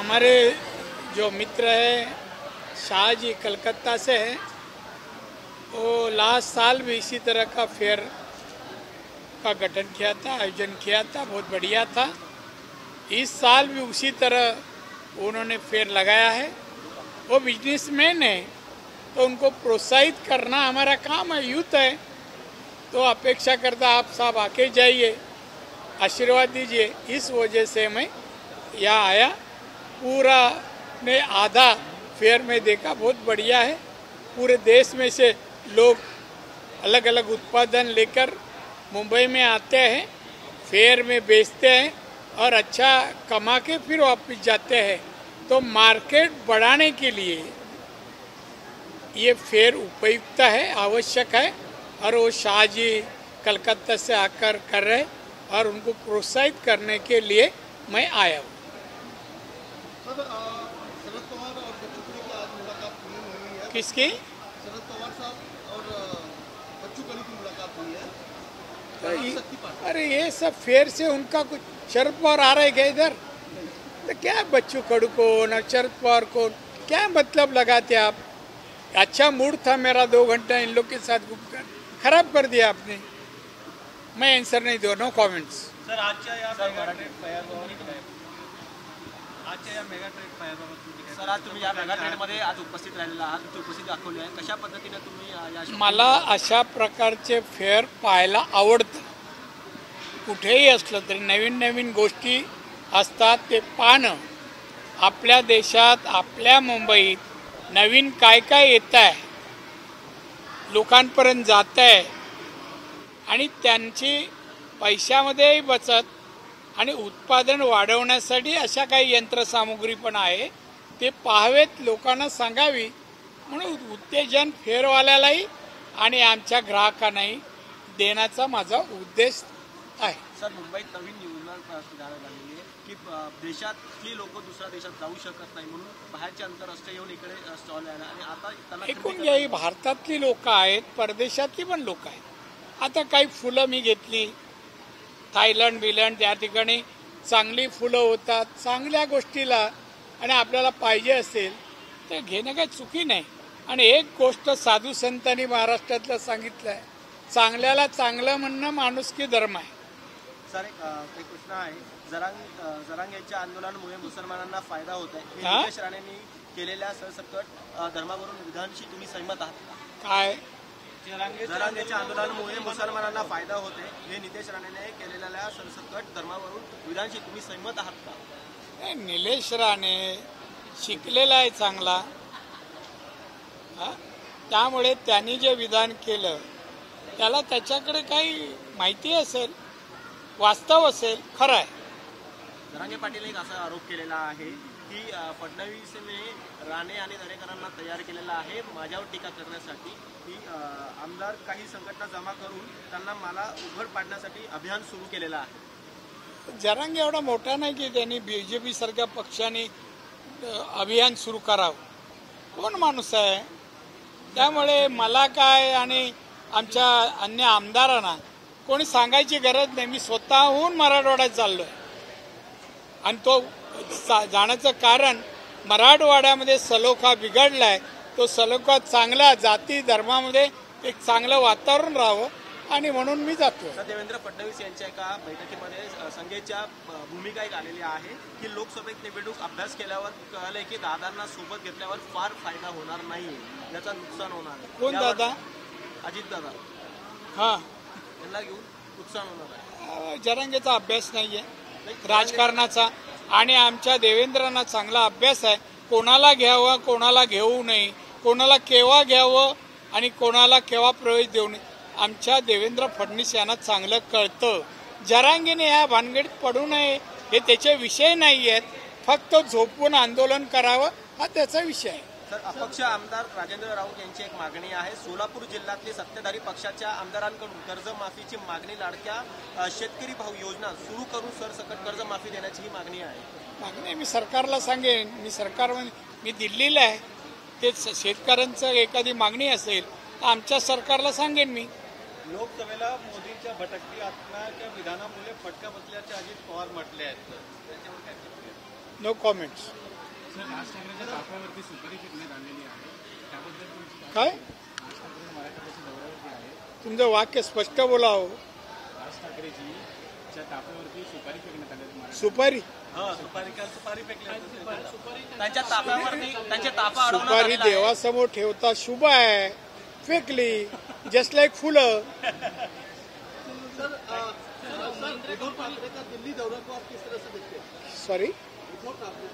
हमारे जो मित्र है शाह जी कलकत्ता से हैं, वो लास्ट साल भी इसी तरह का फेयर का गठन किया था, आयोजन किया था, बहुत बढ़िया था। इस साल भी उसी तरह उन्होंने फेयर लगाया है। वो बिजनेसमैन है तो उनको प्रोत्साहित करना हमारा काम है, यूथ है, तो अपेक्षा करता आप सब आके जाइए, आशीर्वाद दीजिए। इस वजह से मैं यहाँ आया। पूरा ने आधा फेयर में देखा, बहुत बढ़िया है। पूरे देश में से लोग अलग अलग उत्पादन लेकर मुंबई में आते हैं, फेयर में बेचते हैं और अच्छा कमा के फिर वापस जाते हैं। तो मार्केट बढ़ाने के लिए ये फेयर उपयुक्त है, आवश्यक है, और वो शाह जी कलकत्ता से आकर कर रहे और उनको प्रोत्साहित करने के लिए मैं आया हूँ। शरद पवार और बच्चू कडू की आज मुलाकात हुई है। किसकी? शरद पवार साहब और बच्चू कडू की मुलाकात हुई है। अरे ये सब फेयर से उनका कुछ, शरद पवार आ रहे क्या इधर? तो क्या बच्चू कडू को न शरद पवार को क्या मतलब लगाते आप? अच्छा मूड था मेरा 2 घंटा इन लोग के साथ घूमकर, खराब कर दिया आपने। मैं आंसर नहीं दूँ, नो कमेंट्स। सर आजच्या या मेगा ट्रेड फायरबाबत सर आज तुम्ही या मेगा ट्रेडमध्ये आज उपस्थित राहिलेला आहात, तुमची उपस्थिती दाखवली आहे, कशा पद्धतीने तुम्ही या मला अशा प्रकारचे फेअर पाहायला आवडतं। कुठेही असलं तरी नवीन नवीन गोष्टी असतात, ते पाहणं। आपल्या देशात, आपल्या मुंबईत नवीन काय काय येत आहे, लोकांपर्यंत जात आहे, आणि त्यांची पैशामध्येही बचत आणि उत्पादन वाढवण्यासाठी अशा काही यंत्रसामुग्री पण आहे, ते पाहावेत, लोकांना सांगावी, म्हणून उत्तेजन फेअरवाल्यालाही आणि आमच्या ग्राहकांनाही देण्याचा माझा उद्देश आहे। सर मुंबईत नवीन योजना सुधारायला लागली आहे की देशातली लोक दुसऱ्या देशात जाऊ शकत नाही, म्हणून बाहेरचे आंतरराष्ट्रीय येऊन इकडे स्टॉल आहे आणि आता त्यांना एकूण काही भारतातली लोक आहेत, परदेशातली पण लोक आहेत। आता काही फुलं मी घेतली, थायलंड बिलंड त्या ठिकाणी चांगली फुलं होतात, चांगल्या गोष्टीला, आणि आपल्याला पाहिजे असेल तर घेणं काही चुकी नाही। आणि एक गोष्ट साधू संतांनी महाराष्ट्रातलं सांगितलं आहे, चांगल्याला चांगलं म्हणणं माणुसकी धर्म आहे। सर एक प्रश्न आहे, जरांगेच्या आंदोलनामुळे मुसलमानांना फायदा होत आहे, हे नितेश राणेंनी केलेल्या सरसकट धर्मावरून विधानाशी तुम्ही सहमत आहात का? काय? जरांगेच्या आंदोलनामुळे मुसलमानांना फायदा होते, हे नितेश राणेने केलेल्या सरसकट धर्मावरून विधानाशी तुम्ही सहमत आहात का? निलेश राणे शिकलेला आहे चांगला, त्यामुळे त्यांनी जे विधान केलं त्याला त्याच्याकडे काही माहिती असेल, वास्तव असेल, खरं आहे। जरांगे पाटील एक असा आरोप केलेला आहे की फडणवीसने राणे आणि दरेकरांना तयार केलेला आहे माझ्यावर टीका करण्यासाठी, की आमदार काही संघटना जमा करून त्यांना मला उघड पाडण्यासाठी अभियान सुरू केलेलं आहे। जरांगे एवढा मोठा नाही की त्यांनी बीजेपी सारख्या पक्षाने अभियान सुरू करावं, कोण माणूस आहे? त्यामुळे मला काय आणि आमच्या अन्य आमदारांना कोणी सांगायची गरज नाही। मी स्वतःहून मराठवाड्यात चाललोय, आणि तो जाण्याचं कारण मराठवाड्यामध्ये सलोखा बिघडलाय, तो सलोखा चांगला, जाती धर्मामध्ये एक चांगलं वातावरण राहावं, आणि म्हणून मी जातो। देवेंद्र फडणवीस यांच्या एका बैठकीमध्ये संघेच्या भूमिका एक आलेली आहे की लोकसभेत निवडणूक अभ्यास केल्यावर कळले की दादांना सोबत घेतल्यावर फार फायदा होणार नाही, याचा नुकसान होणार आहे। कोण दादा? अजित दादा, हां, यांना घेऊन नुकसान होणार आहे। जरांगेचा अभ्यास नाहीये राजकारणाचा, आणि आमच्या देवेंद्रांना चांगला अभ्यास आहे, कोणाला घ्यावं, कोणाला घेऊ नये, कोणाला केव्हा घ्यावं आणि कोणाला केव्हा प्रवेश देऊ नये, आमच्या देवेंद्र फडणवीस यांना चांगलं कळतं। जरांगेने या भानगडीत पडू नये, हे त्याचे विषय नाही आहेत, फक्त झोपून आंदोलन करावं हा त्याचा विषय आहे। सर अपक्ष आमदार राजेंद्र राऊत यांची एक मागणी आहे, सोलापूर जिल्ह्यातली सत्ताधारी पक्षाच्या आमदारांकडून कर्जमाफीची मागणी, लाडक्या शेतकरी भाऊ योजना सुरू करून सरसकट कर्जमाफी देण्याची ही मागणी आहे। मागणी मी सरकारला सांगेन, मी दिल्लीला आहे, ते शेतकऱ्यांचं एखादी मागणी असेल तर आमच्या सरकारला सांगेन मी। लोकसभेला मोदींच्या भटकती आत्म्याच्या विधानामुळे फटका बसल्याचे अजित पवार म्हटले आहेत, नो कॉमेंट्स। काय तुमचं वाक्य स्पष्ट बोला हो. सुपारी सुपारी त्यांच्या ताफा अडवण्यात सुपारी आलेला आहे. देवासमोर ठेवता शुभ आहे, फेकली जस्ट लाईक फुलं. उद्धव ठाकरे का दिल्ली दौरा को आप किस तरह से देखते हैं? सॉरी,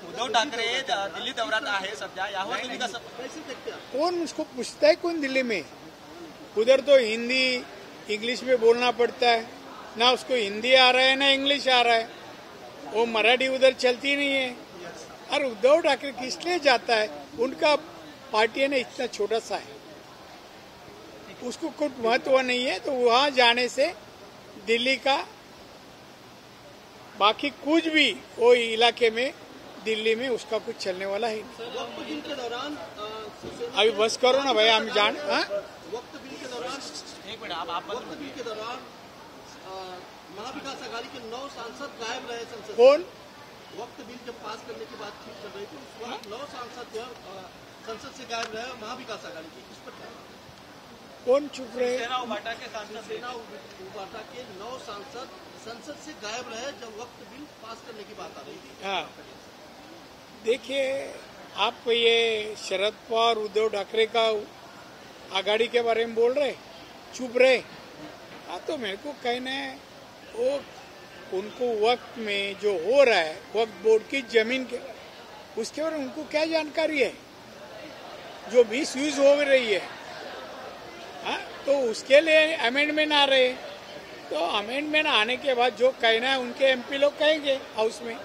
उद्धव ठाकरे दिल्ली दौऱ्यात आहे सध्या, यावर तुम्ही कसं कैसे देखते हैं? कौन उसको पूछता है? कौन दिल्ली में? उधर तो हिंदी इंग्लिश में बोलना पड़ता है, ना उसको हिंदी आ रहा है ना इंग्लिश आ रहा है, वो मराठी उधर चलती नहीं है. और उद्धव ठाकरे किस लिए जाता है? उनका पार्टी है ना इतना छोटा सा है, उसको कुछ महत्व नहीं है, तो वहां जाने से दिल्ली का बाकी कुछ भी वो इलाके में दिल्ली में उसका कुछ चलने वाला है नहीं. वक्त बिल के दौरान अभी बस करो ना भाई, हम जान. वक्त बिल के दौरान एक मिनिट आप वक्त बिल के दौरान महाविकास आघाड़ी के 9 सांसद गायब रहे संसद से. कौन? वक्त बिल जब पास करने की बातचीत चल रही थी उस वक्त 9 सांसद जो है संसद से गायब रहे महाविकास आघाड़ी की. इस पर क्या? कौन चुप रहे? सेना उबाटा के सांसद सेना उबाटा के 9 सांसद संसद से गायब रहे जब वक्त बिल पास करने की बात आ रही थी. हाँ, देखिए आप ये शरद पवार उद्धव ठाकरे का आघाड़ी के बारे में बोल रहे, चुप रहे. हाँ, तो मेरे को कहना है वो उनको वक्त में जो हो रहा है वक्त बोर्ड की जमीन के उसके बारे में उनको क्या जानकारी है? जो मिसयूज हो रही है, हाँ, तो उसके लिए अमेंडमेंट आ रहे हैं. तो अमेंडमेंट आने के बाद जो कहना है उनके एमपी लोग कहेंगे हाउस में.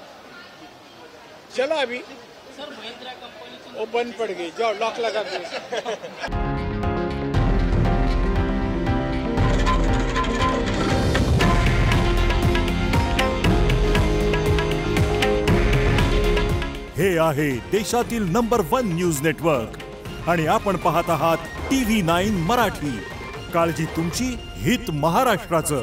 चलो अभी वो बंद पड़ गई, जाओ लॉक लगा के. हे आहे देशातील नंबर 1 न्यूज नेटवर्क आणि आपण पाहत आहात TV9 मराठी. काळजी तुमची, हित महाराष्ट्राचं.